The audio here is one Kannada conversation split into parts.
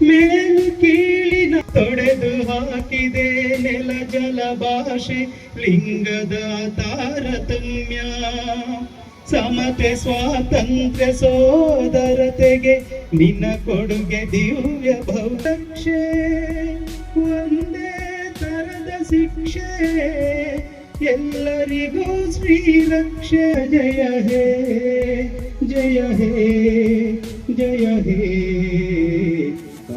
ಮೇಲು ಕೀಳಿನ ತೊಡೆದು ಹಾಕಿದೆ ನೆಲ ಜಲ ಭಾಷೆ ಲಿಂಗದ ತಾರತಮ್ಯ ಸಮತೆ ಸ್ವಾತಂತ್ರ್ಯ ಸೋದರತೆಗೆ ನಿನ್ನ ಕೊಡುಗೆ ದಿವ್ಯ ಭೌರಕ್ಷೆ ಒಂದೇ ತರದ ಶಿಕ್ಷೆ ಎಲ್ಲರಿಗೂ ಶ್ರೀರಕ್ಷೆ ಜಯ ಹೇ ಜಯ ಹೇ ಜಯ ಹೇ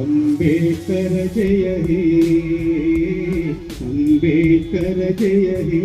ಅಂಬೇಡ್ಕರ ಜಯ ಹೇ ಅಂಬೇಡ್ಕರ ಜಯ ಹೇ.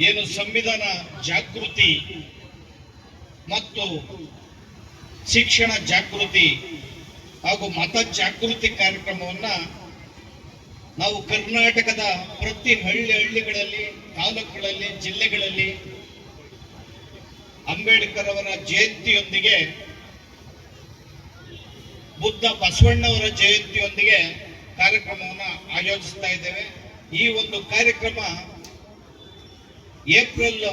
ಏನು ಸಂವಿಧಾನ ಜಾಗೃತಿ ಮತ್ತು ಶಿಕ್ಷಣ ಜಾಗೃತಿ ಹಾಗೂ ಮತ ಜಾಗೃತಿ ಕಾರ್ಯಕ್ರಮವನ್ನ ನಾವು ಕರ್ನಾಟಕದ ಪ್ರತಿ ಹಳ್ಳಿಗಳಲ್ಲಿ, ತಾಲೂಕುಗಳಲ್ಲಿ, ಜಿಲ್ಲೆಗಳಲ್ಲಿ ಅಂಬೇಡ್ಕರ್ ಅವರ ಜಯಂತಿಯೊಂದಿಗೆ, ಬುದ್ಧ ಬಸವಣ್ಣವರ ಜಯಂತಿಯೊಂದಿಗೆ ಕಾರ್ಯಕ್ರಮವನ್ನು ಆಯೋಜಿಸ್ತಾ ಇದ್ದೇವೆ. ಈ ಒಂದು ಕಾರ್ಯಕ್ರಮ ಏಪ್ರಿಲ್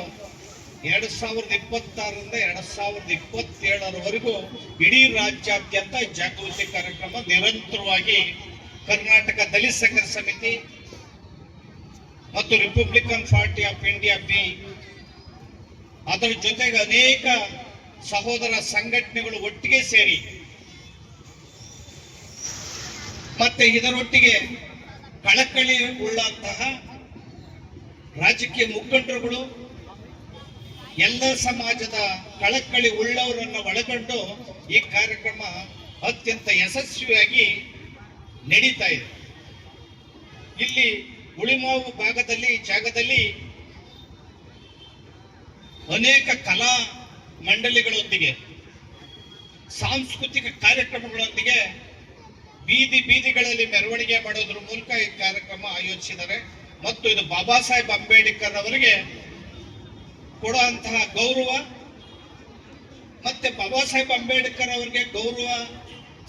2026ರಿಂದ 2027ರವರೆಗೂ ಇಡೀ ರಾಜ್ಯಾದ್ಯಂತ ಜಾಗೃತಿ ಕಾರ್ಯಕ್ರಮ ನಿರಂತರವಾಗಿ ಕರ್ನಾಟಕ ದಲಿತ ಸಂಘರ್ಷ ಸಮಿತಿ ಮತ್ತು Republican party of India B, ಅದರ ಜೊತೆಗೆ ಅನೇಕ ಸಹೋದರ ಸಂಘಟನೆಗಳು ಒಟ್ಟಿಗೆ ಸೇರಿ ಮತ್ತೆ ಇದರೊಟ್ಟಿಗೆ ಕಳಕಳಿ ಉಳ್ಳಂತಹ ರಾಜಕೀಯ ಮುಖಂಡರುಗಳು, ಎಲ್ಲ ಸಮಾಜದ ಕಳಕಳಿ ಉಳ್ಳವರನ್ನು ಒಳಗೊಂಡು ಈ ಕಾರ್ಯಕ್ರಮ ಅತ್ಯಂತ ಯಶಸ್ವಿಯಾಗಿ ನಡೀತಾ ಇದೆ. ಇಲ್ಲಿ ಉಳಿಮಾವು ಜಾಗದಲ್ಲಿ ಅನೇಕ ಕಲಾ ಮಂಡಳಿಗಳೊಂದಿಗೆ, ಸಾಂಸ್ಕೃತಿಕ ಕಾರ್ಯಕ್ರಮಗಳೊಂದಿಗೆ ಬೀದಿಗಳಲ್ಲಿ ಮೆರವಣಿಗೆ ಮಾಡೋದ್ರ ಮೂಲಕ ಈ ಕಾರ್ಯಕ್ರಮ ಆಯೋಜಿಸಿದ್ದಾರೆ. ಮತ್ತು ಇದು ಬಾಬಾ ಸಾಹೇಬ್ ಅಂಬೇಡ್ಕರ್ ಅವರಿಗೆ ಕೊಡುವಂತಹ ಗೌರವ, ಮತ್ತೆ ಬಾಬಾ ಸಾಹೇಬ್ ಅಂಬೇಡ್ಕರ್ ಅವರಿಗೆ ಗೌರವ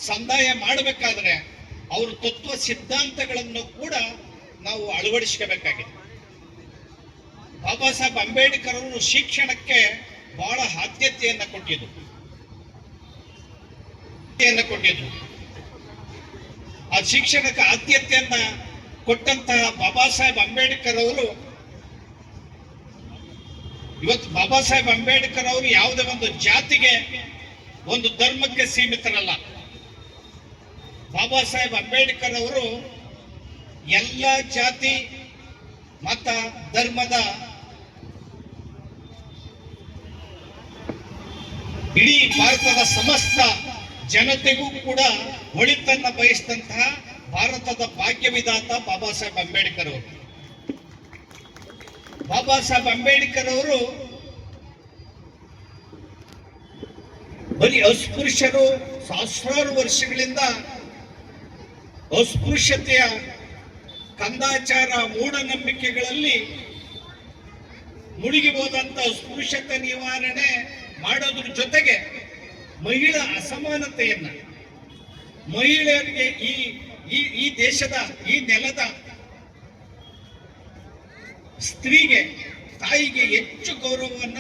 ಸಂದಾಯ ಮಾಡಬೇಕಾದ್ರೆ ಅವರ ತತ್ವ ಸಿದ್ಧಾಂತಗಳನ್ನು ಕೂಡ ನಾವು ಅಳವಡಿಸ್ಕೋಬೇಕಾಗಿದೆ. ಬಾಬಾ ಸಾಹೇಬ್ ಅಂಬೇಡ್ಕರ್ ಅವರು ಶಿಕ್ಷಣಕ್ಕೆ ಬಹಳ ಆದ್ಯತೆಯನ್ನು ಕೊಟ್ಟಿದ್ರು. ಆ ಶಿಕ್ಷಣಕ್ಕೆ ಆದ್ಯತೆಯನ್ನ ಕೊಟ್ಟಂತಹ ಬಾಬಾ ಸಾಹೇಬ್ ಅಂಬೇಡ್ಕರ್ ಅವರು, ಇವತ್ತು ಬಾಬಾ ಸಾಹೇಬ್ ಅಂಬೇಡ್ಕರ್ ಅವರು ಯಾವುದೇ ಒಂದು ಜಾತಿಗೆ, ಒಂದು ಧರ್ಮಕ್ಕೆ ಸೀಮಿತರಲ್ಲ. ಬಾಬಾ ಸಾಹೇಬ್ ಅಂಬೇಡ್ಕರ್ ಅವರು ಎಲ್ಲ ಜಾತಿ ಮತ ಧರ್ಮದ ಇಡೀ ಭಾರತದ ಸಮಸ್ತ ಜನತೆಗೂ ಕೂಡ ಒಳಿತನ್ನ ಬಯಸಿದಂತಹ ಭಾರತದ ಭಾಗ್ಯ ವಿಧಾತ ಬಾಬಾ ಸಾಹೇಬ್ ಅಂಬೇಡ್ಕರ್ ಅವರು. ಬಾಬಾ ಸಾಹೇಬ್ ಅಂಬೇಡ್ಕರ್ ಅವರು ಬರೀ ಅಸ್ಪೃಶ್ಯರು ಸಹಸ್ರಾರು ವರ್ಷಗಳಿಂದ ಅಸ್ಪೃಶ್ಯತೆಯ ಕಂದಾಚಾರ ಮೂಢನಂಬಿಕೆಗಳಲ್ಲಿ ಮುಳುಗಿ ಹೋದಂತ ಅಸ್ಪೃಶ್ಯತೆ ನಿವಾರಣೆ ಮಾಡೋದ್ರ ಜೊತೆಗೆ ಮಹಿಳಾ ಅಸಮಾನತೆಯನ್ನ, ಮಹಿಳೆಯರಿಗೆ ಈ ದೇಶದ, ಈ ನೆಲದ ಸ್ತ್ರೀಗೆ, ತಾಯಿಗೆ ಹೆಚ್ಚು ಗೌರವವನ್ನ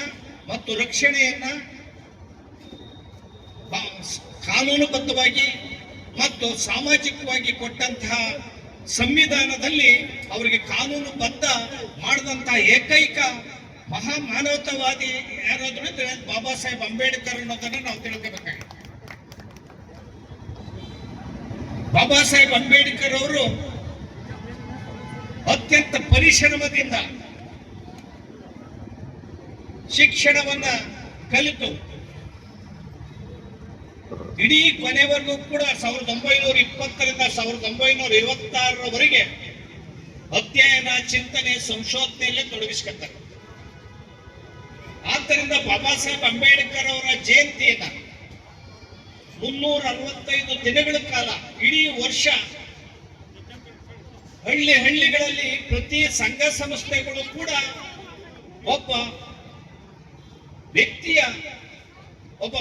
ಮತ್ತು ರಕ್ಷಣೆಯನ್ನ ಕಾನೂನುಬದ್ಧವಾಗಿ ಮತ್ತು ಸಾಮಾಜಿಕವಾಗಿ ಕೊಟ್ಟಂತಹ ಸಂವಿಧಾನದಲ್ಲಿ ಅವರಿಗೆ ಕಾನೂನುಬದ್ಧ ಮಾಡಿದಂತಹ ಏಕೈಕ ಮಹಾ ಮಾನವತಾವಾದಿ ಯಾರಾದ್ರೂ ಬಾಬಾ ಸಾಹೇಬ್ ಅಂಬೇಡ್ಕರ್ ಅನ್ನೋದನ್ನ ನಾವು ತಿಳ್ಕೋಬೇಕಾಗಿದೆ. ಬಾಬಾ ಸಾಹೇಬ್ ಅಂಬೇಡ್ಕರ್ ಅವರು ಅತ್ಯಂತ ಪರಿಶ್ರಮದಿಂದ ಶಿಕ್ಷಣವನ್ನ ಕಲಿತು ಇಡೀ ಕೊನೆವರೆಗೂ ಕೂಡ 1920ರಿಂದ 1956ರವರೆಗೆ ಅಧ್ಯಯನ, ಚಿಂತನೆ, ಸಂಶೋಧನೆಯಲ್ಲೇ ತೊಡಗಿಸ್ಕೊತಾರೆ. ಆದ್ದರಿಂದ ಬಾಬಾ ಸಾಹೇಬ್ ಅಂಬೇಡ್ಕರ್ ಅವರ ಜಯಂತಿಯನ್ನ 365 ದಿನಗಳ ಕಾಲ ಇಡೀ ವರ್ಷ ಹಳ್ಳಿಗಳಲ್ಲಿ ಪ್ರತಿ ಸಂಘ ಸಂಸ್ಥೆಗಳು ಕೂಡ ಒಬ್ಬ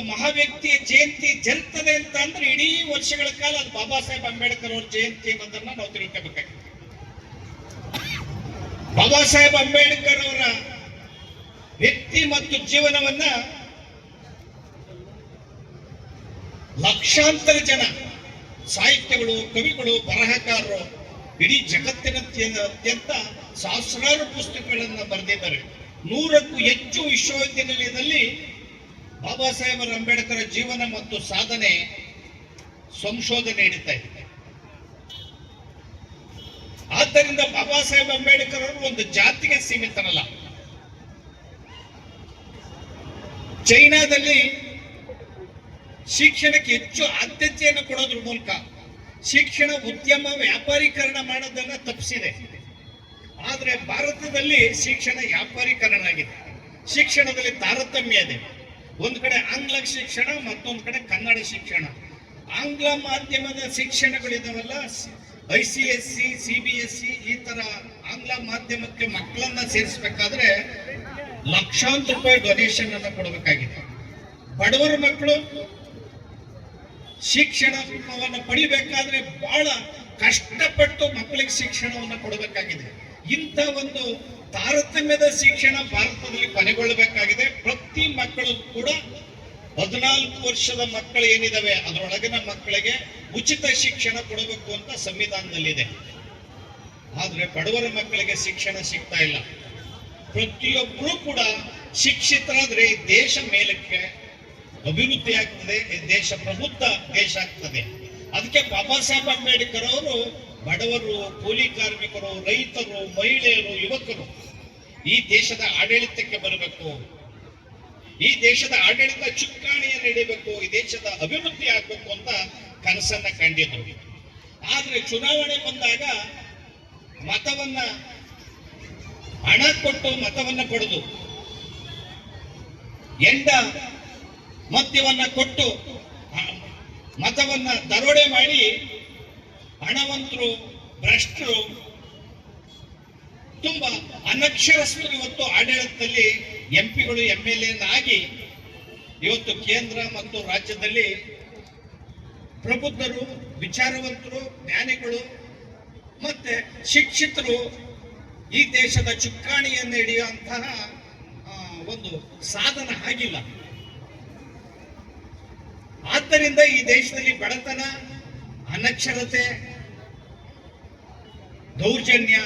ಮಹಾ ವ್ಯಕ್ತಿಯ ಜಯಂತಿ ಜರುತ್ತದೆ ಅಂತ ಅಂದ್ರೆ ಇಡೀ ವರ್ಷಗಳ ಕಾಲ ಅದು ಬಾಬಾ ಸಾಹೇಬ್ ಅಂಬೇಡ್ಕರ್ ಅವರ ಜಯಂತಿ ಅನ್ನೋದನ್ನ ನಾವು ತಿಳ್ಕೋಬೇಕಾಗಿದೆ. ಬಾಬಾ ಸಾಹೇಬ್ ಅಂಬೇಡ್ಕರ್ ಅವರ ವ್ಯಕ್ತಿ ಮತ್ತು ಜೀವನವನ್ನ ಲಕ್ಷಾಂತರ ಜನ ಸಾಹಿತ್ಯಗಳು, ಕವಿಗಳು, ಬರಹಗಾರರು ಇಡೀ ಜಗತ್ತಿನಾದ್ಯಂತ ಸಹಸ್ರಾರು ಪುಸ್ತಕಗಳನ್ನು ಬರೆದಿದ್ದಾರೆ. 100ಕ್ಕೂ ಹೆಚ್ಚು ವಿಶ್ವವಿದ್ಯಾನಿಲಯದಲ್ಲಿ ಬಾಬಾ ಸಾಹೇಬ್ ಅಂಬೇಡ್ಕರ್ ಜೀವನ ಮತ್ತು ಸಾಧನೆ ಸಂಶೋಧನೆ ನಡೀತಾ ಇದೆ. ಆದ್ದರಿಂದ ಬಾಬಾ ಸಾಹೇಬ್ ಅಂಬೇಡ್ಕರ್ ಅವರು ಒಂದು ಜಾತಿಗೆ ಸೀಮಿತರಲ್ಲ. ಚೈನಾದಲ್ಲಿ ಶಿಕ್ಷಣಕ್ಕೆ ಹೆಚ್ಚು ಆದ್ಯತೆಯನ್ನು ಕೊಡೋದ್ರ ಮೂಲಕ ಶಿಕ್ಷಣ ಉದ್ಯಮ ವ್ಯಾಪಾರೀಕರಣ ಮಾಡೋದನ್ನ ತಪ್ಪಿಸಿದೆ. ಆದ್ರೆ ಭಾರತದಲ್ಲಿ ಶಿಕ್ಷಣ ವ್ಯಾಪಾರೀಕರಣ ಆಗಿದೆ. ಶಿಕ್ಷಣದಲ್ಲಿ ತಾರತಮ್ಯ ಇದೆ. ಒಂದು ಕಡೆ ಆಂಗ್ಲ ಶಿಕ್ಷಣ, ಮತ್ತೊಂದು ಕಡೆ ಕನ್ನಡ ಶಿಕ್ಷಣ. ಆಂಗ್ಲ ಮಾಧ್ಯಮದ ಶಿಕ್ಷಣಗಳಿದಾವಲ್ಲ, ICSE, CBSE ಈ ತರ ಆಂಗ್ಲ ಮಾಧ್ಯಮಕ್ಕೆ ಮಕ್ಕಳನ್ನ ಸೇರಿಸಬೇಕಾದ್ರೆ ಲಕ್ಷಾಂತರ ರೂಪಾಯಿ ಡೊನೇಷನ್ ಅನ್ನು ಕೊಡಬೇಕಾಗಿದೆ. ಬಡವರ ಮಕ್ಕಳು ಶಿಕ್ಷಣವನ್ನು ಪಡಿಬೇಕಾದ್ರೆ ಬಹಳ ಕಷ್ಟಪಟ್ಟು ಮಕ್ಕಳಿಗೆ ಶಿಕ್ಷಣವನ್ನು ಕೊಡಬೇಕಾಗಿದೆ. ಇಂಥ ಒಂದು ತಾರತಮ್ಯದ ಶಿಕ್ಷಣ ಭಾರತದಲ್ಲಿ ಕೊನೆಗೊಳ್ಳಬೇಕಾಗಿದೆ. ಪ್ರತಿ ಮಕ್ಕಳು ಕೂಡ 14 ವರ್ಷದ ಮಕ್ಕಳು ಏನಿದಾವೆ ಅದರೊಳಗಿನ ಮಕ್ಕಳಿಗೆ ಉಚಿತ ಶಿಕ್ಷಣ ಕೊಡಬೇಕು ಅಂತ ಸಂವಿಧಾನದಲ್ಲಿದೆ. ಆದ್ರೆ ಬಡವರ ಮಕ್ಕಳಿಗೆ ಶಿಕ್ಷಣ ಸಿಗ್ತಾ ಇಲ್ಲ. ಪ್ರತಿಯೊಬ್ಬರು ಕೂಡ ಶಿಕ್ಷಿತರಾದ್ರೆ ದೇಶ ಮೇಲಕ್ಕೆ ಅಭಿವೃದ್ಧಿ ಆಗ್ತದೆ, ದೇಶ ಪ್ರಬುದ್ಧ ದೇಶ ಆಗ್ತದೆ. ಅದಕ್ಕೆ ಬಾಬಾ ಸಾಹೇಬ್ ಅಂಬೇಡ್ಕರ್ ಅವರು ಬಡವರು, ಕೂಲಿ ಕಾರ್ಮಿಕರು, ರೈತರು, ಮಹಿಳೆಯರು, ಯುವಕರು ಈ ದೇಶದ ಆಡಳಿತಕ್ಕೆ ಬರಬೇಕು, ಈ ದೇಶದ ಆಡಳಿತ ಚುಕ್ಕಾಣಿಯನ್ನು ಹಿಡಿಬೇಕು, ಈ ದೇಶದ ಅಭಿವೃದ್ಧಿ ಆಗ್ಬೇಕು ಅಂತ ಕನಸನ್ನ ಕಂಡಿದ್ರು. ಆದ್ರೆ ಚುನಾವಣೆ ಬಂದಾಗ ಹಣ ಕೊಟ್ಟು ಮತವನ್ನ ಪಡೆದು ಮದ್ಯವನ್ನ ಕೊಟ್ಟು ಮತವನ್ನ ದರೋಡೆ ಮಾಡಿ ಹಣವಂತರು, ಭ್ರಷ್ಟರು, ತುಂಬಾ ಅನಕ್ಷರಸ್ಥರು ಇವತ್ತು ಆಡಳಿತದಲ್ಲಿ MP ಗಳು MLA ಆಗಿ ಇವತ್ತು ಕೇಂದ್ರ ಮತ್ತು ರಾಜ್ಯದಲ್ಲಿ ಪ್ರಬುದ್ಧರು, ವಿಚಾರವಂತರು, ಜ್ಞಾನಿಗಳು ಮತ್ತೆ ಶಿಕ್ಷಿತರು ಈ ದೇಶದ ಚುಕ್ಕಾಣಿಯನ್ನು ಹಿಡಿಯುವಂತಹ ಒಂದು ಸಾಧನ ಆಗಿಲ್ಲ. ಆದ್ದರಿಂದ ಈ ದೇಶದಲ್ಲಿ ಬಡತನ, ಅನಕ್ಷರತೆ, ದೌರ್ಜನ್ಯ,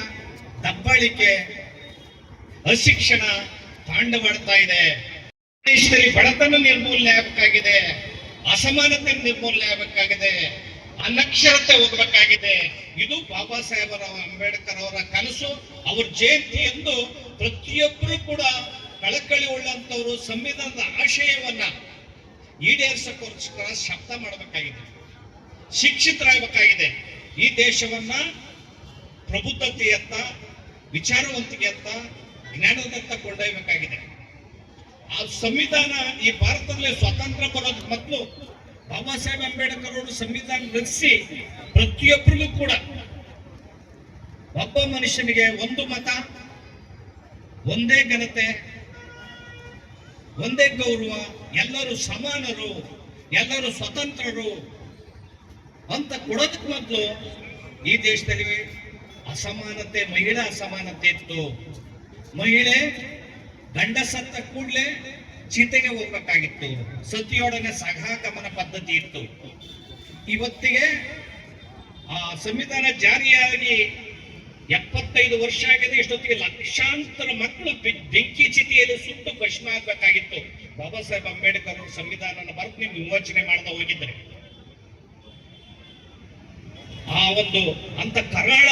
ದಬ್ಬಾಳಿಕೆ, ಅಶಿಕ್ಷಣ ತಾಂಡವಾಡ್ತಾ ಇದೆ. ದೇಶದಲ್ಲಿ ಬಡತನ ನಿರ್ಮೂಲನೆ ಆಗಬೇಕಾಗಿದೆ, ಅಸಮಾನತೆ ನಿರ್ಮೂಲನೆ ಆಗಬೇಕಾಗಿದೆ, ಅನಕ್ಷರತೆ ಹೋಗಬೇಕಾಗಿದೆ. ಇದು ಬಾಬಾ ಸಾಹೇಬ್ ಅಂಬೇಡ್ಕರ್ ಅವರ ಕನಸು. ಅವ್ರ ಜಯಂತಿ ಎಂದು ಪ್ರತಿಯೊಬ್ಬರು ಕೂಡ ಕಳಕಳಿ ಉಳ್ಳಂತವರು ಸಂವಿಧಾನದ ಆಶಯವನ್ನ ಈಡೇರಿಸಕ್ಕೋಸ್ಕರ ಶಬ್ದ ಮಾಡಬೇಕಾಗಿದೆ, ಶಿಕ್ಷಿತರಾಗಬೇಕಾಗಿದೆ. ಈ ದೇಶವನ್ನ ಪ್ರಬುದ್ಧತೆಯತ್ತ, ವಿಚಾರವಂತಿಕೆಯತ್ತ, ಜ್ಞಾನದತ್ತ ಕೊಂಡೊಯ್ಯಬೇಕಾಗಿದೆ. ಆ ಸಂವಿಧಾನ ಈ ಭಾರತದಲ್ಲಿ ಸ್ವತಂತ್ರ ಬರೋದಕ್ಕೆ ಮೊದಲು ಬಾಬಾ ಸಾಹೇಬ್ ಅಂಬೇಡ್ಕರ್ ಅವರು ಸಂವಿಧಾನ ರಚಿಸಿ ಪ್ರತಿಯೊಬ್ಬರಿಗೂ ಕೂಡ ಒಬ್ಬ ಮನುಷ್ಯನಿಗೆ ಒಂದು ಮತ, ಒಂದೇ ಘನತೆ, ಒಂದೇ ಗೌರವ, ಎಲ್ಲರೂ ಸಮಾನರು, ಎಲ್ಲರೂ ಸ್ವತಂತ್ರರು ಅಂತ ಕೊಡೋದಕ್ಕೆ ಮೊದಲು ಈ ದೇಶದಲ್ಲಿ ಅಸಮಾನತೆ, ಮಹಿಳಾ ಅಸಮಾನತೆ ಇತ್ತು. ಮಹಿಳೆ ಗಂಡ ಸತ್ತ ಕೂಡಲೇ ಚಿತೆಗೆ ಹೋಗ್ಬೇಕಾಗಿತ್ತು, ಸತಿಯೊಡನೆ ಸಹಗಮನ ಪದ್ಧತಿ ಇತ್ತು. ಇವತ್ತಿಗೆ ಆ ಸಂವಿಧಾನ ಜಾರಿಯಾಗಿ 75 ವರ್ಷ ಆಗಿದೆ. ಇಷ್ಟೊತ್ತಿಗೆ ಲಕ್ಷಾಂತರ ಮಕ್ಕಳು ಬೆಂಕಿ ಚಿತೆಯಲ್ಲಿ ಸುಟ್ಟು ಭಸ್ಮ ಆಗ್ಬೇಕಾಗಿತ್ತು. ಬಾಬಾ ಸಾಹೇಬ್ ಅಂಬೇಡ್ಕರ್ ಅವರು ಸಂವಿಧಾನ ಬರೆದು ನೀವು ವಿಮೋಚನೆ ಮಾಡದ ಹೋಗಿದ್ರೆ ಆ ಒಂದು ಅಂತ ಕರಾಳ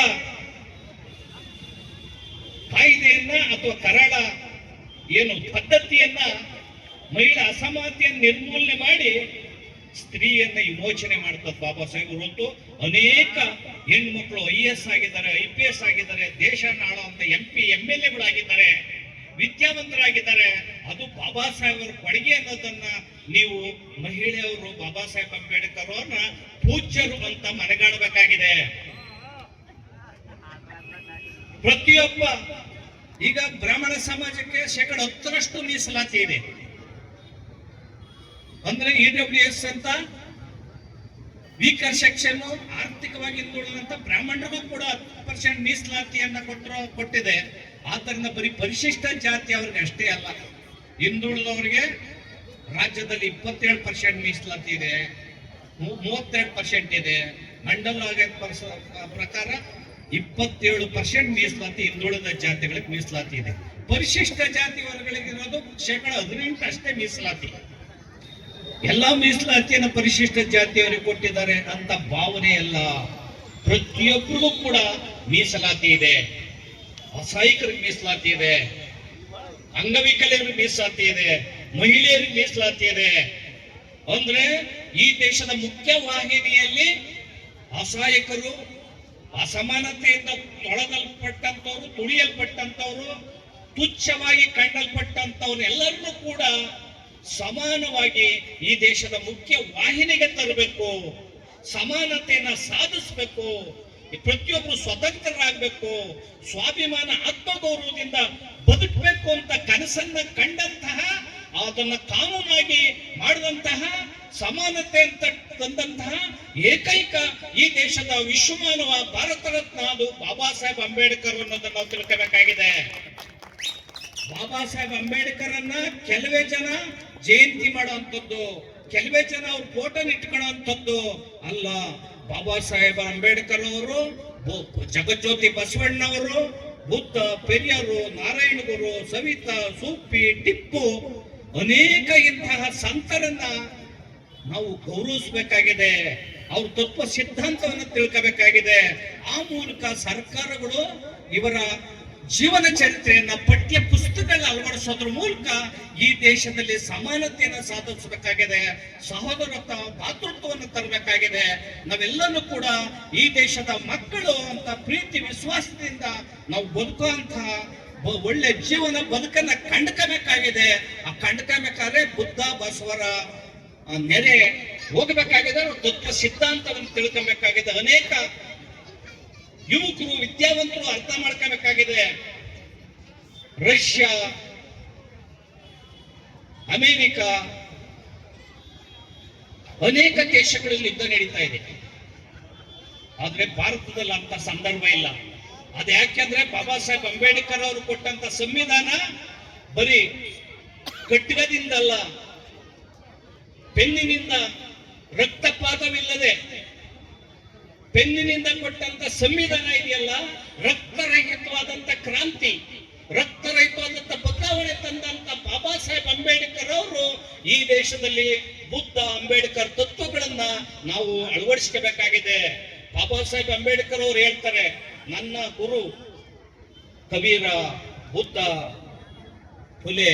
ಕಾಯ್ದೆಯನ್ನ ಅಥವಾ ಕರಾಳ ಏನು ಪದ್ಧತಿಯನ್ನ, ಮಹಿಳಾ ಅಸಮಾನತೆಯನ್ನು ನಿರ್ಮೂಲನೆ ಮಾಡಿ ಸ್ತ್ರೀಯನ್ನ ವಿಮೋಚನೆ ಮಾಡ್ತದ ಬಾಬಾ ಸಾಹೇಬರು. ಅನೇಕ ಹೆಣ್ಮಕ್ಳು IAS ಆಗಿದ್ದಾರೆ, IPS ಆಗಿದ್ದಾರೆ, ದೇಶನ ಆಳುವಂತ MP MLAಗಳಾಗಿದ್ದಾರೆ, ವಿದ್ಯಾವಂತರಾಗಿದ್ದಾರೆ. ಅದು ಬಾಬಾ ಸಾಹೇಬ್ ಅವರ ಕೊಡುಗೆ ಅನ್ನೋದನ್ನ ನೀವು ಮಹಿಳೆಯವರು ಬಾಬಾ ಸಾಹೇಬ್ ಅಂಬೇಡ್ಕರ್ ಅವ್ರನ್ನ ಪೂಜ್ಯರು ಅಂತ ಮನೆಗಾಣಬೇಕಾಗಿದೆ. ಪ್ರತಿಯೊಬ್ಬ ಈಗ ಬ್ರಾಹ್ಮಣ ಸಮಾಜಕ್ಕೆ 10% ಮೀಸಲಾತಿ ಇದೆ. ಅಂದ್ರೆ EWS ಅಂತ ವೀಕರ್ ಸೆಕ್ಷನ್, ಆರ್ಥಿಕವಾಗಿ ಹಿಂದುಳಿದಂತ ಬ್ರಾಹ್ಮಣರಿಗೂ ಕೂಡ 10% ಮೀಸಲಾತಿಯನ್ನ ಕೊಟ್ಟಿದೆ. ಆದ್ದರಿಂದ ಬರೀ ಪರಿಶಿಷ್ಟ ಜಾತಿ ಅವ್ರಿಗೆ ಅಷ್ಟೇ ಅಲ್ಲ, ಹಿಂದುಳಿದವರಿಗೆ ರಾಜ್ಯದಲ್ಲಿ 27% ಮೀಸಲಾತಿ ಇದೆ, 32% ಇದೆ. ಮಂಡಲ ಪ್ರಕಾರ 27% ಮೀಸಲಾತಿ ಹಿಂದುಳಿದ ಜಾತಿಗಳಿಗೆ ಮೀಸಲಾತಿ ಇದೆ. ಪರಿಶಿಷ್ಟ ಜಾತಿ ವರ್ಗಗಳಿಗಿರೋದು 18% ಅಷ್ಟೇ ಮೀಸಲಾತಿ. ಎಲ್ಲಾ ಮೀಸಲಾತಿಯನ್ನು ಪರಿಶಿಷ್ಟ ಜಾತಿಯವರಿಗೆ ಕೊಟ್ಟಿದ್ದಾರೆ ಅಂತ ಭಾವನೆ ಅಲ್ಲ. ಪ್ರತಿಯೊಬ್ಬರಿಗೂ ಕೂಡ ಮೀಸಲಾತಿ ಇದೆ. ಅಸಹಾಯಕರಿಗೆ ಮೀಸಲಾತಿ ಇದೆ, ಅಂಗವಿಕಲರಿಗೆ ಮೀಸಲಾತಿ ಇದೆ, ಮಹಿಳೆಯರಿಗೆ ಮೀಸಲಾತಿ ಇದೆ. ಅಂದ್ರೆ ಈ ದೇಶದ ಮುಖ್ಯ ವಾಹಿನಿಯಲ್ಲಿ ಅಸಹಾಯಕರು, ಅಸಮಾನತೆಯಿಂದ ತೊಳೆದಲ್ಪಟ್ಟಂತವ್ರು, ತುಳಿಯಲ್ಪಟ್ಟಂತವ್ರು, ತುಚ್ಛವಾಗಿ ಕಂಡಲ್ಪಟ್ಟಂತವ್ರು ಎಲ್ಲರನ್ನೂ ಕೂಡ ಸಮಾನವಾಗಿ ಈ ದೇಶದ ಮುಖ್ಯ ವಾಹಿನಿಗೆ ತರಬೇಕು, ಸಮಾನತೆಯನ್ನ ಸಾಧಿಸಬೇಕು, ಪ್ರತಿಯೊಬ್ಬರು ಸ್ವತಂತ್ರರಾಗಬೇಕು, ಸ್ವಾಭಿಮಾನ ಆತ್ಮಗೌರವದಿಂದ ಬದುಕಬೇಕು ಅಂತ ಕನಸನ್ನ ಕಂಡಂತಹ, ಅದನ್ನ ಕಾನೂನಾಗಿ ಮಾಡಿದಂತಹ, ಸಮಾನತೆ ಅಂತ ತಂದಂತಹ ಏಕೈಕ ಈ ದೇಶದ ವಿಶ್ವಮಾನವ ಭಾರತ ರತ್ನ ಅದು ಬಾಬಾ ಸಾಹೇಬ್ ಅಂಬೇಡ್ಕರ್ ಅನ್ನೋದನ್ನ ನಾವು ತಿಳ್ಕೋಬೇಕಾಗಿದೆ. ಬಾಬಾ ಸಾಹೇಬ್ ಅಂಬೇಡ್ಕರ್ ಅನ್ನ ಕೆಲವೇ ಜನ ಜಯಂತಿ ಮಾಡುವಂಥದ್ದು, ಕೆಲವೇ ಜನ ಅವ್ರ ಫೋಟೋ ಇಟ್ಕೊಳ್ಳುವಂಥದ್ದು ಅಲ್ಲ. ಬಾಬಾ ಸಾಹೇಬ್ ಅಂಬೇಡ್ಕರ್ ಅವರು, ಜಗಜ್ಯೋತಿ ಬಸವಣ್ಣವರು, ಬುದ್ಧ, ಪೆರಿಯರು, ನಾರಾಯಣ ಗುರು, ಸವಿತಾ, ಸೂಪಿ, ಟಿಪ್ಪು, ಅನೇಕ ಇಂತಹ ಸಂತರನ್ನ ನಾವು ಗೌರವಿಸಬೇಕಾಗಿದೆ. ಅವ್ರ ತತ್ವ ಸಿದ್ಧಾಂತವನ್ನು ತಿಳ್ಕೋಬೇಕಾಗಿದೆ. ಆ ಮೂಲಕ ಸರ್ಕಾರಗಳು ಇವರ ಜೀವನ ಚರಿತ್ರೆಯನ್ನ ಪಠ್ಯ ಪುಸ್ತಕಗಳನ್ನ ಅಳವಡಿಸೋದ್ರ ಮೂಲಕ ಈ ದೇಶದಲ್ಲಿ ಸಮಾನತೆಯನ್ನು ಸಾಧಿಸಬೇಕಾಗಿದೆ, ಸಹೋದರತ್ವ, ಭಾತೃತ್ವವನ್ನು ತರಬೇಕಾಗಿದೆ. ನಾವೆಲ್ಲರೂ ಕೂಡ ಈ ದೇಶದ ಮಕ್ಕಳು ಅಂತ ಪ್ರೀತಿ ವಿಶ್ವಾಸದಿಂದ ನಾವು ಬದುಕುವಂತಹ ಒಳ್ಳೆ ಜೀವನ ಬದುಕನ್ನ ಕಂಡ್ಕೋಬೇಕಾಗಿದೆ. ಆ ಕಂಡ್ಕೋಬೇಕಾದ್ರೆ ಬುದ್ಧ ಬಸವರ ನೆರೆ ಹೋಗಬೇಕಾಗಿದೆ, ತತ್ವ ಸಿದ್ಧಾಂತವನ್ನು ತಿಳ್ಕೊಬೇಕಾಗಿದೆ. ಅನೇಕ ಯುವಕರು, ವಿದ್ಯಾವಂತರು ಅರ್ಥ ಮಾಡ್ಕೋಬೇಕಾಗಿದೆ. ರಷ್ಯಾ, ಅಮೆರಿಕ, ಅನೇಕ ದೇಶಗಳಲ್ಲಿ ಯುದ್ಧ ನಡೀತಾ ಇದೆ. ಆದ್ರೆ ಭಾರತದಲ್ಲಿ ಅಂತ ಸಂದರ್ಭ ಇಲ್ಲ. ಅದ ಯಾಕೆಂದ್ರೆ ಬಾಬಾ ಸಾಹೇಬ್ ಅಂಬೇಡ್ಕರ್ ಅವರು ಕೊಟ್ಟಂತ ಸಂವಿಧಾನ ಬರೀ ಕಟ್ಟಿಗೆದಿಂದಲ್ಲ, ಪೆನ್ನಿನಿಂದ, ರಕ್ತಪಾತವಿಲ್ಲದೆ ಪೆನ್ನಿನಿಂದ ಕೊಟ್ಟಂತ ಸಂವಿಧಾನ ಇದೆಯಲ್ಲ, ರಕ್ತರಹಿತವಾದಂತ ಕ್ರಾಂತಿ, ರಕ್ತರಹಿತವಾದಂತ ಬದಲಾವಣೆ ತಂದಂತ ಬಾಬಾ ಸಾಹೇಬ್ ಅಂಬೇಡ್ಕರ್ ಅವರು ಈ ದೇಶದಲ್ಲಿ ಬುದ್ಧ, ಅಂಬೇಡ್ಕರ್ ತತ್ವಗಳನ್ನ ನಾವು ಅಳವಡಿಸ್ಕೋಬೇಕಾಗಿದೆ. ಬಾಬಾ ಸಾಹೇಬ್ ಅಂಬೇಡ್ಕರ್ ಅವರು ಹೇಳ್ತಾರೆ, ನನ್ನ ಗುರು ಕಬೀರ, ಬುದ್ಧ, ಫುಲೆ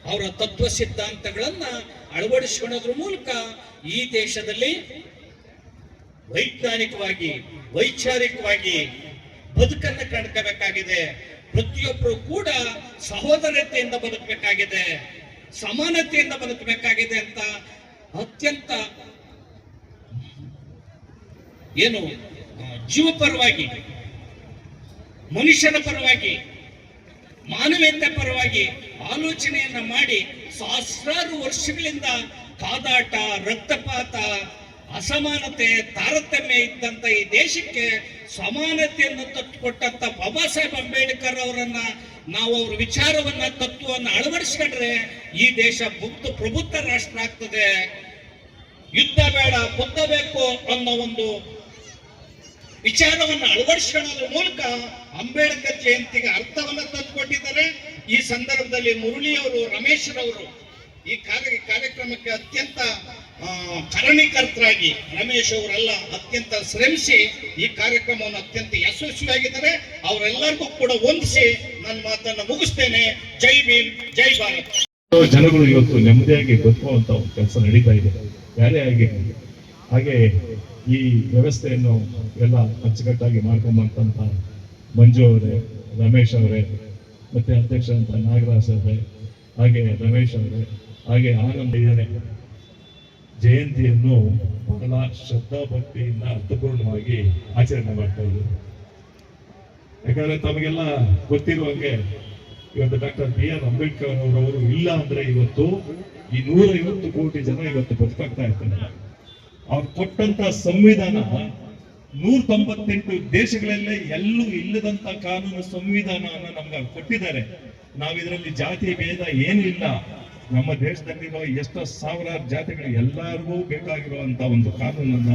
ಅವರ ತತ್ವ ಸಿದ್ಧಾಂತಗಳನ್ನ ಅಳವಡಿಸಿಕೊಳ್ಳೋದ್ರ ಮೂಲಕ ಈ ದೇಶದಲ್ಲಿ ವೈಜ್ಞಾನಿಕವಾಗಿ, ವೈಚಾರಿಕವಾಗಿ ಬದುಕನ್ನು ಕಂಡ್ಕೋಬೇಕಾಗಿದೆ. ಪ್ರತಿಯೊಬ್ಬರು ಕೂಡ ಸಹೋದರತೆಯಿಂದ ಬದುಕಬೇಕಾಗಿದೆ, ಸಮಾನತೆಯಿಂದ ಬದುಕಬೇಕಾಗಿದೆ ಅಂತ ಅತ್ಯಂತ ಏನು ಜೀವ ಪರವಾಗಿ, ಮನುಷ್ಯನ ಪರವಾಗಿ, ಮಾನವೀಯತೆ ಪರವಾಗಿ ಆಲೋಚನೆಯನ್ನ ಮಾಡಿ ಸಹಸ್ರಾರು ವರ್ಷಗಳಿಂದ ಕಾದಾಟ, ರಕ್ತಪಾತ, ಅಸಮಾನತೆ, ತಾರತಮ್ಯ ಇದ್ದಂತ ಈ ದೇಶಕ್ಕೆ ಸಮಾನತೆಯನ್ನು ತಂದುಕೊಟ್ಟಂತ ಬಾಬಾ ಸಾಹೇಬ್ ಅಂಬೇಡ್ಕರ್ ಅವರನ್ನ ನಾವು ಅವ್ರ ವಿಚಾರವನ್ನ, ತತ್ವವನ್ನ ಅಳವಡಿಸ್ಕೊಂಡ್ರೆ ಈ ದೇಶ ಪ್ರಬುದ್ಧ ರಾಷ್ಟ್ರ ಆಗ್ತದೆ. ಯುದ್ಧ ಬೇಡ, ಬುದ್ಧ ಬೇಕು ಅನ್ನೋ ಒಂದು ವಿಚಾರವನ್ನು ಅಳವಡಿಸ್ಕೊಳ್ಳೋದ್ರ ಮೂಲಕ ಅಂಬೇಡ್ಕರ್ ಜಯಂತಿಗೆ ಅರ್ಥವನ್ನ ತಂದುಕೊಟ್ಟಿದ್ದಾರೆ. ಈ ಸಂದರ್ಭದಲ್ಲಿ ಮುರಳಿಯವರು, ರಮೇಶ್ ರವರು ಈ ಕಾರ್ಯಕ್ರಮಕ್ಕೆ ಅತ್ಯಂತ ಕಾರಣೀಕರ್ತರಾಗಿ, ರಮೇಶ್ ಅವರೆಲ್ಲ ಅತ್ಯಂತ ಶ್ರಮಿಸಿ ಈ ಕಾರ್ಯಕ್ರಮವನ್ನು ಅತ್ಯಂತ ಯಶಸ್ವಿಯಾಗಿದ್ದಾರೆ. ಅವರೆಲ್ಲರಿಗೂ ಕೂಡ ವಂದಿಸಿ ನನ್ನ ಮಾತನ್ನು ಮುಗಿಸ್ತೇನೆ. ಜೈ ಭೀಮ್, ಜೈ ಭಾರತ್. ಜನಗಳು ಇವತ್ತು ನೆಮ್ಮದಿಯಾಗಿ ಬದುಕುವಂತ ಕೆಲಸ ನಡೀತಾ ಇದೆ, ಯಾರೇ ಆಗಿರಲಿ. ಹಾಗೆ ಈ ವ್ಯವಸ್ಥೆಯನ್ನು ಎಲ್ಲ ಅಚ್ಚುಕಟ್ಟಾಗಿ ಮಾಡ್ಕೊಂಬಂತಂತ ಮಂಜು ಅವರೇ, ರಮೇಶ್ ಅವರೇ, ಮತ್ತೆ ಅಧ್ಯಕ್ಷ ಅಂತ ನಾಗರಾಜ್ ಅವರೇ, ಹಾಗೆ ರಮೇಶ್ ಅವರೇ, ಹಾಗೆ ಆನಂದ್ ಇದ್ದಾರೆ. ಜಯಂತಿಯನ್ನು ಬಹಳ ಶ್ರದ್ಧಾ ಭಕ್ತಿಯಿಂದ ಅರ್ಥಪೂರ್ಣವಾಗಿ ಆಚರಣೆ ಮಾಡ್ತಾ ಇದ್ರು. ಯಾಕಂದ್ರೆ ತಮಗೆಲ್ಲ ಗೊತ್ತಿರುವಂಗೆ ಇವತ್ತು ಡಾಕ್ಟರ್ BR ಅಂಬೇಡ್ಕರ್ ಅವರವರು ಇಲ್ಲ ಅಂದ್ರೆ ಇವತ್ತು ಈ 150 ಕೋಟಿ ಜನ ಇವತ್ತು ಬದುಕಾಗ್ತಾ ಇರ್ತಾರೆ. ಅವ್ರು ಕೊಟ್ಟಂತ ಸಂವಿಧಾನ 198 ದೇಶಗಳಲ್ಲೇ ಎಲ್ಲೂ ಇಲ್ಲದಂತ ಕಾನೂನು ಸಂವಿಧಾನವನ್ನ ನಮ್ಗೆ ಕೊಟ್ಟಿದ್ದಾರೆ. ನಾವ್ ಇದರಲ್ಲಿ ಜಾತಿ ಭೇದ ಏನೂ ಇಲ್ಲ. ನಮ್ಮ ದೇಶದಲ್ಲಿರೋ ಎಷ್ಟೋ ಸಾವಿರಾರು ಜಾತಿಗಳು ಎಲ್ಲರಿಗೂ ಬೇಕಾಗಿರುವಂತ ಒಂದು ಕಾನೂನನ್ನ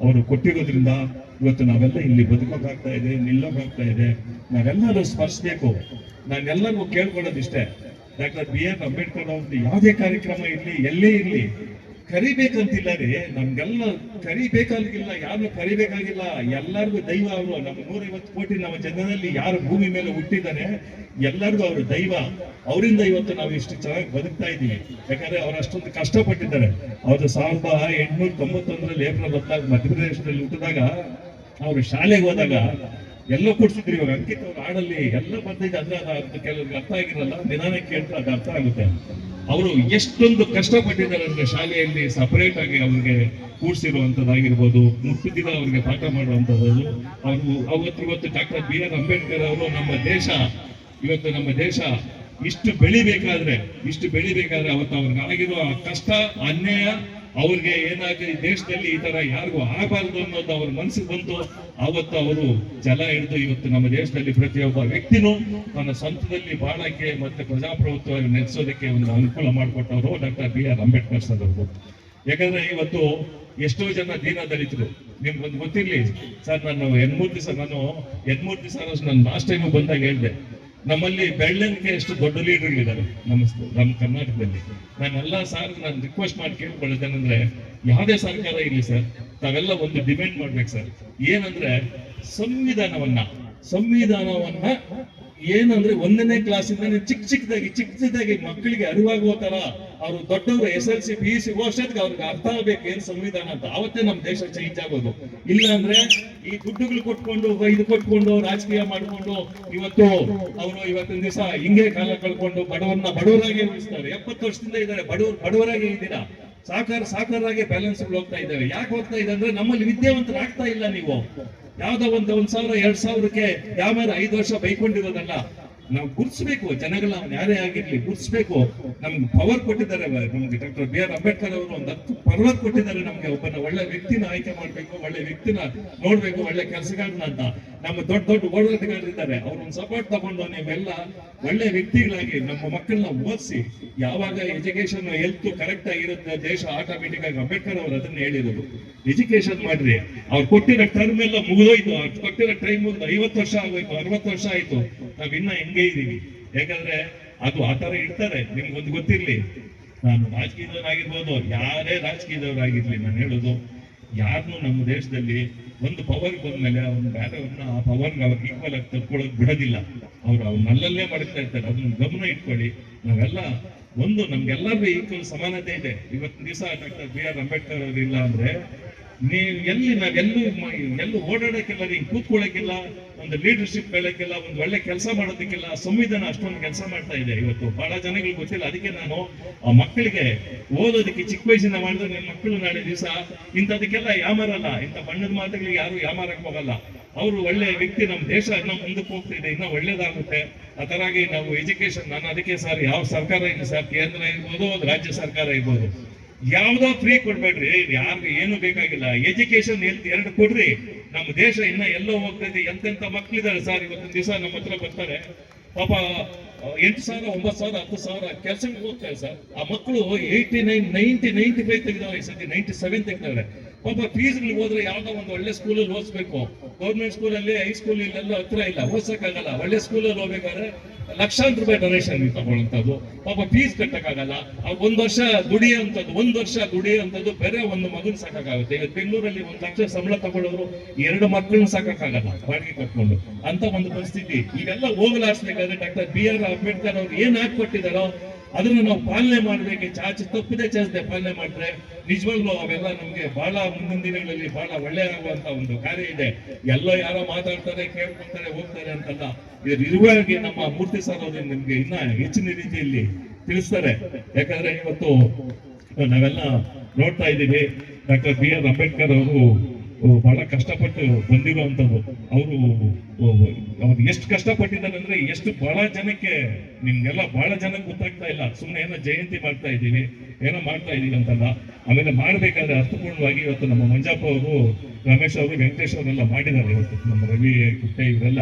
ಅವರು ಕೊಟ್ಟಿರೋದ್ರಿಂದ ಇವತ್ತು ನಾವೆಲ್ಲ ಇಲ್ಲಿ ಬದುಕೋಕಾಗ್ತಾ ಇದೆ, ನಿಲ್ಲೋಕಾಗ್ತಾ ಇದೆ. ನಾವೆಲ್ಲರೂ ಸ್ಪರ್ಶಬೇಕು. ನಾನೆಲ್ಲರಿಗೂ ಕೇಳ್ಕೊಳ್ಳೋದಿಷ್ಟೇ, ಡಾಕ್ಟರ್ BR ಅಂಬೇಡ್ಕರ್ ಅವ್ರದ್ದು ಯಾವುದೇ ಕಾರ್ಯಕ್ರಮ ಇರ್ಲಿ, ಎಲ್ಲೇ ಇರ್ಲಿ, ಕರಿಬೇಕಂತಿಲ್ಲ ರೀ. ನಮ್ಗೆಲ್ಲ ಕರಿಬೇಕಾಗಿಲ್ಲ, ಯಾರನ್ನು ಕರಿಬೇಕಾಗಿಲ್ಲ. ಎಲ್ಲರಿಗೂ ದೈವ ಅವರು. ನಮ್ಮ 150 ಕೋಟಿ ನಮ್ಮ ಜನರಲ್ಲಿ ಯಾರು ಭೂಮಿ ಮೇಲೆ ಹುಟ್ಟಿದ್ದಾರೆ ಎಲ್ಲರಿಗೂ ಅವರು ದೈವ. ಅವರಿಂದ ಇವತ್ತು ನಾವು ಇಷ್ಟು ಚೆನ್ನಾಗಿ ಬದುಕ್ತಾ ಇದ್ದೀವಿ. ಯಾಕಂದ್ರೆ ಅವ್ರು ಅಷ್ಟೊಂದು ಕಷ್ಟಪಟ್ಟಿದ್ದಾರೆ. ಅವ್ರು 1891 ಏಪ್ರಿಲ್ 14 ಮಧ್ಯಪ್ರದೇಶದಲ್ಲಿ ಹುಟ್ಟಿದಾಗ ಅವರು ಶಾಲೆಗೆ ಹೋದಾಗ ಎಲ್ಲ ಕೊಡ್ಸಿದ್ರು. ಇವಾಗ ಅಂಕಿತ್ ಅವ್ರ ಹಾಡಲ್ಲಿ ಎಲ್ಲ ಬರ್ತಿದ್ದೆ ಅಂದ್ರೆ ಅದು ಕೆಲವ್ರಿಗೆ ಅರ್ಥ ಆಗಿರಲ್ಲ, ನಿಧಾನಕ್ಕೆ ಕೇಳ್ತಾ ಅದು ಅರ್ಥ ಆಗುತ್ತೆ. ಅವರು ಎಷ್ಟೊಂದು ಕಷ್ಟಪಟ್ಟಿದ್ದಾರೆ ಅಂದ್ರೆ ಶಾಲೆಯಲ್ಲಿ ಸಪರೇಟ್ ಆಗಿ ಅವ್ರಿಗೆ ಕೂಡಿಸಿರುವಂತದ್ದಾಗಿರ್ಬೋದು, ಮುಟ್ಟಿದಿರ ಅವ್ರಿಗೆ ಪಾಠ ಮಾಡುವಂತದ್ದು. ಅವರು ಇವತ್ತು ಡಾಕ್ಟರ್ BR ಅಂಬೇಡ್ಕರ್ ಅವರು ನಮ್ಮ ದೇಶ ಇಷ್ಟು ಬೆಳಿಬೇಕಾದ್ರೆ ಅವತ್ತು ಅವ್ರಿಗೆ ಆಗಿರೋ ಆ ಕಷ್ಟ, ಅನ್ಯಾಯ, ಅವ್ರಿಗೆ ಏನಾಗಿ ದೇಶದಲ್ಲಿ ಈ ತರ ಯಾರಿಗೂ ಆಗಬಾರ್ದು ಅನ್ನೋದು ಅವ್ರ ಮನಸ್ಸಿಗೆ ಬಂತು. ಅವತ್ತು ಅವರು ಛಲ ಹಿಡಿದು ಇವತ್ತು ನಮ್ಮ ದೇಶದಲ್ಲಿ ಪ್ರತಿಯೊಬ್ಬ ವ್ಯಕ್ತಿನೂ ತನ್ನ ಸ್ವಂತದಲ್ಲಿ ಬಾಳಕ್ಕೆ ಮತ್ತೆ ಪ್ರಜಾಪ್ರಭುತ್ವವಾಗಿ ನಡೆಸೋದಕ್ಕೆ ಒಂದು ಅನುಕೂಲ ಮಾಡಿಕೊಟ್ಟವರು ಡಾಕ್ಟರ್ BR ಅಂಬೇಡ್ಕರ್ ಸರ್ ಅವರು. ಯಾಕಂದ್ರೆ ಇವತ್ತು ಎಷ್ಟೋ ಜನ ದೀನ ದಲಿತರು ನಿಮ್ಗೊಂದು ಗೊತ್ತಿರ್ಲಿ ಸರ್. ನಾನು ಯನ್ಮೂರ್ತಿ ಸರ್ ನಾನು ಲಾಸ್ಟ್ ಟೈಮ್ ಬಂದಾಗ ಹೇಳಿದೆ, ನಮ್ಮಲ್ಲಿ ಬೆಳ್ಳಂಗೆ ಎಷ್ಟು ದೊಡ್ಡ ಲೀಡರ್ಗಳಿದ್ದಾರೆ ನಮ್ಮ ಕರ್ನಾಟಕದಲ್ಲಿ. ನಾನೆಲ್ಲ ಸಾರ್ ನಾನು ರಿಕ್ವೆಸ್ಟ್ ಮಾಡಿ ಕೇಳ್ಕೊಳ್ಳೋದೇನಂದ್ರೆ, ಯಾವುದೇ ಸರ್ಕಾರ ಇರಲಿ ಸರ್, ತಾವೆಲ್ಲ ಒಂದು ಡಿಮ್ಯಾಂಡ್ ಮಾಡ್ಬೇಕು ಸರ್. ಏನಂದ್ರೆ ಸಂವಿಧಾನವನ್ನ ಏನಂದ್ರೆ 1ನೇ ಕ್ಲಾಸಿಂದ ಚಿಕ್ಕದಾಗಿ ಮಕ್ಕಳಿಗೆ ಅರಿವಾಗುವ ತರ ಅವರು ದೊಡ್ಡವರು SLC PUC ಹೋಗೋಷ್ಟೊತ್ತಿಗೆ ಅವ್ರಿಗೆ ಅರ್ಥ ಆಗ್ಬೇಕು ಏನ್ ಸಂವಿಧಾನ ಅಂತ. ಅವತ್ತೇ ನಮ್ಮ ದೇಶ ಚೇಂಜ್ ಆಗೋದು. ಇಲ್ಲ ಅಂದ್ರೆ ಈ ದುಡ್ಡುಗಳು ಕೊಟ್ಕೊಂಡು ರಾಜಕೀಯ ಮಾಡ್ಕೊಂಡು ಇವತ್ತಿನ ದಿವಸ ಹಿಂಗೆ ಕಾಲ ಕಳ್ಕೊಂಡು ಬಡವರಾಗಿ ಉಳಿಸ್ತಾರೆ. 70 ವರ್ಷದಿಂದ ಇದ್ದಾರೆ ಬಡವರಾಗಿ ಇದ್ದೀರಾ. ಸಾಕಾರಾಗಿ ಬ್ಯಾಲೆನ್ಸ್ ಹೋಗ್ತಾ ಇದ್ದೇವೆ. ಯಾಕೆ ಹೋಗ್ತಾ ಇದೆ ಅಂದ್ರೆ ನಮ್ಮಲ್ಲಿ ವಿದ್ಯಾವಂತರಾಗ್ತಾ ಇಲ್ಲ. ನೀವು ಯಾವ್ದೋ 1,000 2,000ಕ್ಕೆ ಯಾವ 5 ವರ್ಷ ಬೈಕೊಂಡಿರೋದಲ್ಲ. ನಾವು ಗುರ್ಸ್ಬೇಕು, ಜನಗಳ ಯಾರೇ ಆಗಿರ್ಲಿ ಗುರ್ಸ್ಬೇಕು. ನಮ್ಗೆ ಪವರ್ ಕೊಟ್ಟಿದ್ದಾರೆ ನಮ್ಗೆ ಡಾಕ್ಟರ್ BR ಅಂಬೇಡ್ಕರ್ ಅವರು. ಒಂದು 10 ಪವರ್ ಕೊಟ್ಟಿದ್ದಾರೆ ನಮ್ಗೆ. ಒಬ್ಬನ ಒಳ್ಳೆ ವ್ಯಕ್ತಿನ ಆಯ್ಕೆ ಮಾಡ್ಬೇಕು, ಒಳ್ಳೆ ವ್ಯಕ್ತಿನ ನೋಡ್ಬೇಕು, ಒಳ್ಳೆ ಕೆಲಸಗಾರನ ಅಂತ. ನಮ್ಮ ದೊಡ್ಡ ಓಡಾಟಗಾರರಿದ್ದಾರೆ, ಅವ್ರನ್ನ ಸಪೋರ್ಟ್ ತಗೊಂಡು ನೀವೆಲ್ಲ ಒಳ್ಳೆ ವ್ಯಕ್ತಿಗಳಾಗಿ ನಮ್ಮ ಮಕ್ಕಳನ್ನ ಓದಿಸಿ. ಯಾವಾಗ ಎಜುಕೇಶನ್ ಹೆಲ್ತ್ ಕರೆಕ್ಟ್ ಆಗಿರುತ್ತೆ ದೇಶ ಆಟೋಮೆಟಿಕ್ ಆಗಿ. ಅಂಬೇಡ್ಕರ್ ಅವರು ಅದನ್ನ ಹೇಳಿರೋದು, ಎಜುಕೇಶನ್ ಮಾಡ್ರಿ. ಅವ್ರು ಕೊಟ್ಟಿರೋ ಟರ್ಮ್ ಎಲ್ಲ ಮುಗಿದೋಯ್ತು. ಅವ್ರು ಕೊಟ್ಟಿರೋ ಟೈಮ್ 50 ವರ್ಷ ಆಗೋಯ್ತು, 60 ವರ್ಷ ಆಯ್ತು. ನಾವಿನ್ನ ಹೆಂಗೆ ಇದೀವಿ. ಯಾಕಂದ್ರೆ ಅದು ಆತರ ಇರ್ತಾರೆ. ನಿಮ್ಗೊಂದು ಗೊತ್ತಿರ್ಲಿ, ನಾನು ರಾಜಕೀಯದವರಾಗಿರ್ಬೋದು, ಯಾರೇ ರಾಜಕೀಯದವರಾಗಿರ್ಲಿ, ನಾನು ಹೇಳೋದು ಯಾರನ್ನು ನಮ್ಮ ದೇಶದಲ್ಲಿ ಒಂದು ಪವರ್ ಬಂದ್ಮೇಲೆ ಅವ್ನ ಬೇರೆಯವ್ರನ್ನ ಆ ಪವರ್ಗೆ ಅವ್ರಿಗೆ ಈಕ್ವಲ್ ಆಗಿ ತಕ್ಕೊಳ್ಳೋದು ಬಿಡೋದಿಲ್ಲ. ಅವ್ರನ್ನಲ್ಲೇ ಮಾಡ್ತಾ ಇರ್ತಾರೆ. ಅದನ್ನ ಗಮನ ಇಟ್ಕೊಳ್ಳಿ. ನಾವೆಲ್ಲ ನಮ್ಗೆಲ್ಲರಿಗೂ ಈಕ್ವಲ್ ಸಮಾನತೆ ಇದೆ. ಇವತ್ತಿನ ದಿವಸ ಡಾಕ್ಟರ್ BR ಅಂಬೇಡ್ಕರ್ ಅವರು ಇಲ್ಲ ಅಂದ್ರೆ ನಾವೆಲ್ಲೂ ಓಡಾಡಕ್ಕಿಲ್ಲ, ಹಿಂಗ್ ಕೂತ್ಕೊಳ್ಳಕ್ಕಿಲ್ಲ, ಒಂದು ಲೀಡರ್ಶಿಪ್ ಬೆಳಕಿಲ್ಲ, ಒಂದು ಒಳ್ಳೆ ಕೆಲಸ ಮಾಡೋದಕ್ಕಿಲ್ಲ. ಸಂವಿಧಾನ ಅಷ್ಟೊಂದು ಕೆಲಸ ಮಾಡ್ತಾ ಇದೆ. ಇವತ್ತು ಬಹಳ ಜನಗಳಿಗೆ ಗೊತ್ತಿಲ್ಲ. ಅದಕ್ಕೆ ನಾನು ಆ ಮಕ್ಕಳಿಗೆ ಓದೋದಕ್ಕೆ ಚಿಕ್ಕ ವಯಸ್ಸಿನ ಮಾಡಿದ್ರೆ ನಿಮ್ಮ ಮಕ್ಕಳು ನಾಳೆ ದಿವಸ ಇಂಥದಕ್ಕೆಲ್ಲ ಯಾಮಾರಲ್ಲ. ಇಂಥ ಬಣ್ಣದ ಮಾತುಗಳಿಗೆ ಯಾರು ಯಾಮಾರಕ್ಕೆ ಹೋಗಲ್ಲ. ಅವರು ಒಳ್ಳೆ ವ್ಯಕ್ತಿ. ನಮ್ಮ ದೇಶ ಇನ್ನೂ ಮುಂದಕ್ಕೆ ಹೋಗ್ತಿದೆ, ಇನ್ನೂ ಒಳ್ಳೇದಾಗುತ್ತೆ. ಆ ತರಾಗಿ ನಾವು ಎಜುಕೇಶನ್, ನಾನು ಅದಕ್ಕೆ ಸರ್ ಯಾವ ಸರ್ಕಾರ ಇಲ್ಲ ಸರ್, ಕೇಂದ್ರ ಇರ್ಬೋದು ರಾಜ್ಯ ಸರ್ಕಾರ ಇರ್ಬೋದು, ಯಾವ್ದೋ ಫ್ರೀ ಕೊಡ್ಬೇಡ್ರಿ. ಯಾರಿಗೂ ಏನು ಬೇಕಾಗಿಲ್ಲ. ಎಜುಕೇಶನ್ ಹೆಲ್ತ್ 2 ಕೊಡ್ರಿ. ನಮ್ಮ ದೇಶ ಇನ್ನ ಎಲ್ಲೋ ಹೋಗ್ತೈತೆ. ಎಂತೆಂತ ಮಕ್ಳಿದ್ದಾರೆ ಸರ್. ಇವತ್ತಿನ ದಿವಸ ನಮ್ಮ ಹತ್ರ ಬರ್ತಾರೆ ಪಾಪ, 8,000 9,000 10,000 ಕೆಲಸಕ್ಕೆ ಹೋಗ್ತಾರೆ ಸರ್. ಆ ಮಕ್ಕಳು 89 90 95 ತೆಗೆದವ್ರೆ. ಈ ಸತಿ 97 ತೆಗೆದವ್ರೆ. ಪಾಪ ಫೀಸ್ಗಳಿಗೆ ಹೋದ್ರೆ ಯಾವ್ದೋ ಒಂದು ಒಳ್ಳೆ ಸ್ಕೂಲಲ್ಲಿ ಓದಿಸ್ಬೇಕು. ಗೌರ್ಮೆಂಟ್ ಸ್ಕೂಲಲ್ಲಿ ಹೈಸ್ಕೂಲ್ ಇಲ್ಲೆಲ್ಲ ಹತ್ರ ಇಲ್ಲ, ಓದ್ಸಕ್ಕಾಗಲ್ಲ. ಒಳ್ಳೆ ಸ್ಕೂಲಲ್ಲಿ ಹೋಗ್ಬೇಕಾದ್ರೆ ಲಕ್ಷಾಂತರ ರೂಪಾಯಿ ಡೊನೇಷನ್ ತಗೊಳ್ಳಂತದ್ದು. ಪಾಪ ಫೀಸ್ ಕಟ್ಟಕ್ಕಾಗಲ್ಲ. ಒಂದ್ ವರ್ಷ ದುಡಿಯುವಂಥದ್ದು ಬೇರೆ ಒಂದು ಮಗನ್ ಸಾಕಾಗುತ್ತೆ. ಇವತ್ತು ಬೆಂಗಳೂರಲ್ಲಿ 1 ಲಕ್ಷ ಸಂಬಳ ತಗೊಳ್ಳೋರು 2 ಮಕ್ಕಳನ್ನ ಸಾಕಾಗಲ್ಲ ಬಾಡಿಗೆ ಕಟ್ಕೊಂಡು. ಅಂತ ಒಂದು ಪರಿಸ್ಥಿತಿ. ಇವೆಲ್ಲ ಹೋಗಲಾಡಿಸ್ಬೇಕಾದ್ರೆ ಡಾಕ್ಟರ್ BR ಅಂಬೇಡ್ಕರ್ ಅವ್ರು ಏನ್ ಹಾಕೊಟ್ಟಿದಾರೋ ಅದನ್ನ ನಾವು ಪಾಲನೆ ಮಾಡ್ಬೇಕು. ತಪ್ಪದೆ ಚಾಚದೆ ಪಾಲನೆ ಮಾಡಿದ್ರೆ ನಿಜವಾಗ್ಲೂ ಅವೆಲ್ಲ ನಮ್ಗೆ ಬಹಳ ಮುಂದಿನ ದಿನಗಳಲ್ಲಿ ಬಹಳ ಒಳ್ಳೆಯಾಗುವಂತ ಒಂದು ಕಾರ್ಯ ಇದೆ. ಎಲ್ಲ ಯಾರೋ ಮಾತಾಡ್ತಾರೆ, ಕೇಳ್ಕೊಳ್ತಾರೆ, ಹೋಗ್ತಾರೆ ಅಂತಲ್ಲ. ಇದು ನಿಜವಾಗಿ ನಮ್ಮ ಮೂರ್ತಿ ಸರ್ ಅವರು ನಿಮ್ಗೆ ಇನ್ನ ಹೆಚ್ಚಿನ ರೀತಿಯಲ್ಲಿ ತಿಳಿಸ್ತಾರೆ. ಯಾಕಂದ್ರೆ ಇವತ್ತು ನಾವೆಲ್ಲ ನೋಡ್ತಾ ಇದ್ದೀವಿ, ಡಾಕ್ಟರ್ BR ಅಂಬೇಡ್ಕರ್ ಅವರು ಬಹಳ ಕಷ್ಟಪಟ್ಟು ಬಂದಿರುವಂತದ್ದು. ಅವ್ರು ಎಷ್ಟು ಕಷ್ಟಪಟ್ಟಿದ್ದಾರೆ ಅಂದ್ರೆ ಎಷ್ಟು ಬಹಳ ಜನಕ್ಕೆ, ನಿಮ್ಗೆಲ್ಲ ಬಹಳ ಜನಕ್ಕೆ ಗೊತ್ತಾಗ್ತಾ ಇಲ್ಲ. ಸುಮ್ಮನೆ ಏನೋ ಜಯಂತಿ ಮಾಡ್ತಾ ಇದ್ದೀವಿ, ಏನೋ ಮಾಡ್ತಾ ಇದೀವಿ ಅಂತಲ್ಲ. ಆಮೇಲೆ ಮಾಡ್ಬೇಕಾದ್ರೆ ಅರ್ಥಪೂರ್ಣವಾಗಿ ಇವತ್ತು ನಮ್ಮ ಮಂಜಪ್ಪ ಅವರು, ರಮೇಶ್ ಅವರು, ವೆಂಕಟೇಶ್ ಅವರೆಲ್ಲ ಮಾಡಿದ್ದಾರೆ. ಇವತ್ತು ನಮ್ಮ ರವಿ ಕುಟ್ಟೆ ಇವರೆಲ್ಲ